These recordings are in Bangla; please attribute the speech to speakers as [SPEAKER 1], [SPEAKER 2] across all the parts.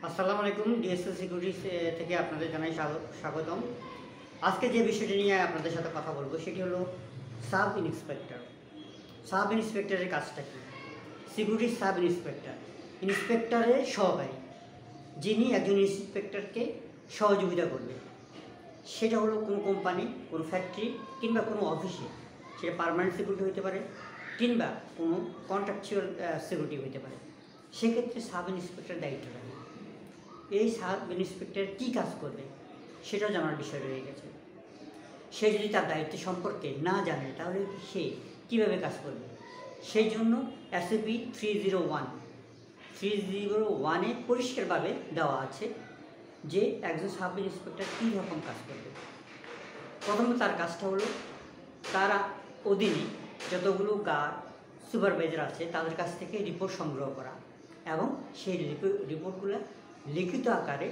[SPEAKER 1] আসসালামু আলাইকুম। ডিএসএল সিকিউরিটি থেকে আপনাদের জানাই স্বাগতম। আজকে যে বিষয়টি নিয়ে আপনাদের সাথে কথা বলবো সেটি হলো সাব ইন্সপেক্টর। সাব ইন্সপেক্টরের কাজটা কী? সিকিউরিটি সাব ইন্সপেক্টর ইন্সপেক্টরের সহকারী, যিনি একজন ইন্সপেক্টরকে সহযোগিতা করবে। সেটা হলো কোনো কোম্পানি, কোনো ফ্যাক্টরি কিংবা কোনো অফিসে, সেটা পার্মানেন্ট সিকিউরিটি হতে পারে কিংবা কোনো কন্ট্রাকচুয়াল সিকিউরিটি হতে পারে। সেক্ষেত্রে সাব ইন্সপেক্টর দায়িত্ব থাকে। এই সাব ইন্সপেক্টর কী কাজ করবে সেটাও জানার বিষয় রয়ে গেছে। সে যদি তার দায়িত্ব সম্পর্কে না জানে তাহলে সে কীভাবে কাজ করবে? সেই জন্য SAP 301-এ পরিষ্কারভাবে দেওয়া আছে যে একজন সাব ইন্সপেক্টর কী রকম কাজ করবে। প্রথমত তার কাজটা হলো তার অধীনে যতগুলো গার্ড সুপারভাইজার আছে তাদের কাছ থেকে রিপোর্ট সংগ্রহ করা এবং সেই রিপোর্টগুলো লিখিত আকারে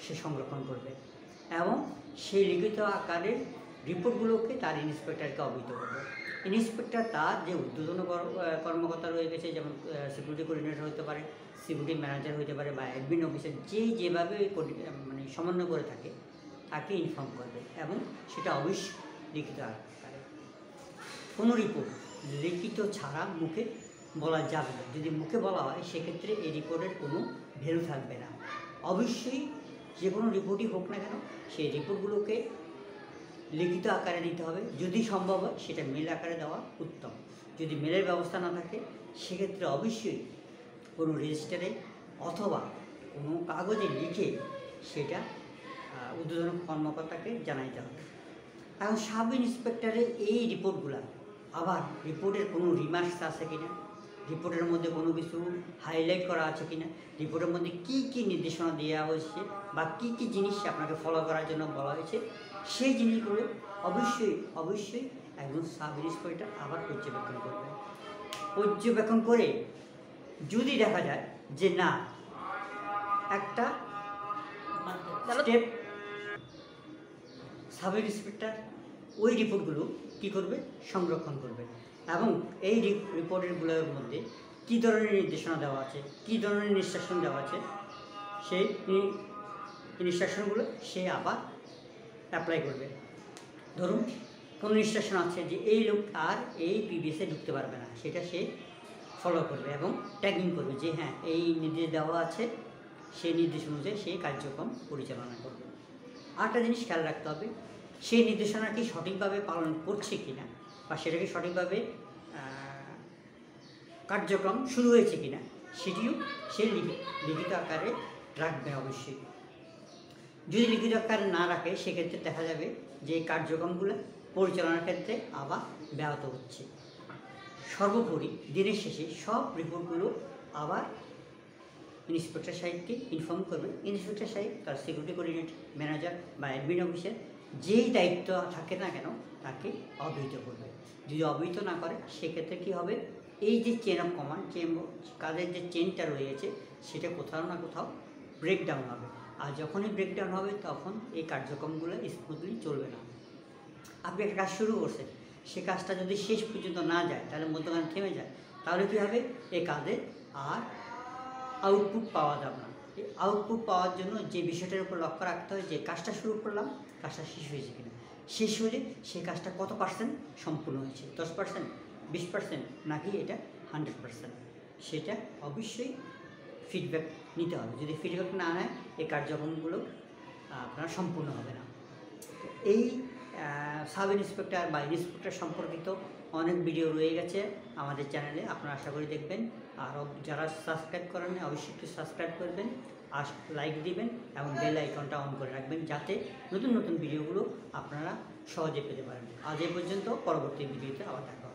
[SPEAKER 1] সে সংরক্ষণ করবে এবং সেই লিখিত আকারের রিপোর্টগুলোকে তার ইন্সপেক্টরকে অবহিত করবে। ইন্সপেক্টর তার যে ঊর্ধ্বতন কর্মকর্তা রয়ে গেছে, যেমন সিকিউরিটি কোঅর্ডিনেটর হতে পারে, সিকিউরিটি ম্যানেজার হতে পারে বা অ্যাডমিন অফিসার, যেভাবে সমন্বয় করে থাকে তাকে ইনফর্ম করবে এবং সেটা অবশ্যই লিখিত আকারে। কোনো রিপোর্ট লিখিত ছাড়া মুখে বলা যাবে না। যদি মুখে বলা হয় সেক্ষেত্রে এই রিপোর্টের কোনো ভ্যালু থাকবে না। অবশ্যই যে কোনো রিপোর্টই হোক না কেন সেই রিপোর্টগুলোকে লিখিত আকারে দিতে হবে। যদি সম্ভব হয় সেটা মেল আকারে দেওয়া উত্তম। যদি মেলের ব্যবস্থা না থাকে সেক্ষেত্রে অবশ্যই কোনো রেজিস্টারে অথবা কোনো কাগজে লিখে সেটা ঊর্ধ্বতন কর্মকর্তাকে জানাইতে হবে। এখন সাব ইন্সপেক্টরের এই রিপোর্টগুলো আবার রিপোর্টের কোনো রিমার্কস আছে কিনা, রিপোর্টের মধ্যে কোনো কিছু হাইলাইট করা আছে কিনা, রিপোর্টের মধ্যে কী কী নির্দেশনা দেওয়া হয়েছে বা কী কী জিনিস আপনাকে ফলো করার জন্য বলা হয়েছে, সেই জিনিসগুলো অবশ্যই একজন সাব ইন্সপেক্টর আবার পর্যবেক্ষণ করবেন। পর্যবেক্ষণ করে যদি দেখা যায় যে না একটা স্টেপ, সাব ইন্সপেক্টর ওই রিপোর্টগুলো কী করবে, সংরক্ষণ করবে এবং এই রিপোর্টগুলোর মধ্যে কী ধরনের নির্দেশনা দেওয়া আছে, কী ধরনের ইনস্ট্রাকশন দেওয়া আছে, সেই ইনস্ট্রাকশনগুলো সে আবার অ্যাপ্লাই করবে। ধরুন কোনো ইনস্ট্রাকশন আছে যে এই লোক আর এই PBS-এ ঢুকতে পারবে না, সেটা সে ফলো করবে এবং ট্যাগিং করবে যে হ্যাঁ এই নির্দেশ দেওয়া আছে, সেই নির্দেশ অনুযায়ী সেই কার্যক্রম পরিচালনা করবে। আরেকটা জিনিস খেয়াল রাখতে হবে, সেই নির্দেশনা কি সঠিকভাবে পালন করছে কি না বা সেটাকে সঠিকভাবে কার্যক্রম শুরু হয়েছে কি না সেটিও সে লিখিত আকারে রাখবে। অবশ্যই যদি লিখিত আকারে না রাখে সেক্ষেত্রে দেখা যাবে যে কার্যক্রমগুলো পরিচালনার ক্ষেত্রে আবার ব্যাহত হচ্ছে। সর্বোপরি দিনের শেষে সব রিপোর্টগুলো আবার ইন্সপেক্টর সাহেবকে ইনফর্ম করবে। ইন্সপেক্টর সাহেব তার সিকিউরিটি কোঅর্ডিনেটর, ম্যানেজার বা অ্যাডমিন অফিসার যেই দায়িত্ব থাকে না কেন তাকে অবহিত করবে। যদি অবহিত না করে সেক্ষেত্রে কী হবে, এই যে চেন অফ কমান্ড, কাজের যে চেনটা রয়েছে সেটা কোথাও না কোথাও ব্রেকডাউন হবে। আর যখনই ব্রেকডাউন হবে তখন এই কার্যক্রমগুলো স্মুথলি চলবে না। আপনি একটা কাজ শুরু করছেন, সে কাজটা যদি শেষ পর্যন্ত না যায় তাহলে মধ্যখানে থেমে যায়, তাহলে কী হবে, এই কাজে আর আউটপুট পাওয়া যাবে না। এই আউটপুট পাওয়ার জন্য যে বিষয়টার উপর লক্ষ্য রাখতে হয়, যে কাজটা শুরু করলাম কাজটা শেষ হয়েছে কিনা, শেষ হলে সেই কাজটা কত পার্সেন্ট সম্পূর্ণ হয়েছে, 10%, 20% নাকি এটা 100%, সেটা অবশ্যই ফিডব্যাক নিতে হবে। যদি ফিডব্যাক না নেয় এই কার্যক্রমগুলো আপনার সম্পূর্ণ হবে না। এই সাব ইন্সপেক্টর বা ইন্সপেক্টর সম্পর্কিত অনেক ভিডিও রয়ে গেছে আমাদের চ্যানেলে, আপনারা আশা করি দেখবেন। আর যারা সাবস্ক্রাইব করেন অবশ্যই একটু সাবস্ক্রাইব করবেন আর লাইক দিবেন এবং বেল আইকনটা অন করে রাখবেন যাতে নতুন নতুন ভিডিওগুলো আপনারা সহজে পেতে পারেন। আজ এই পর্যন্ত, পরবর্তী ভিডিওতে আবার দেখা।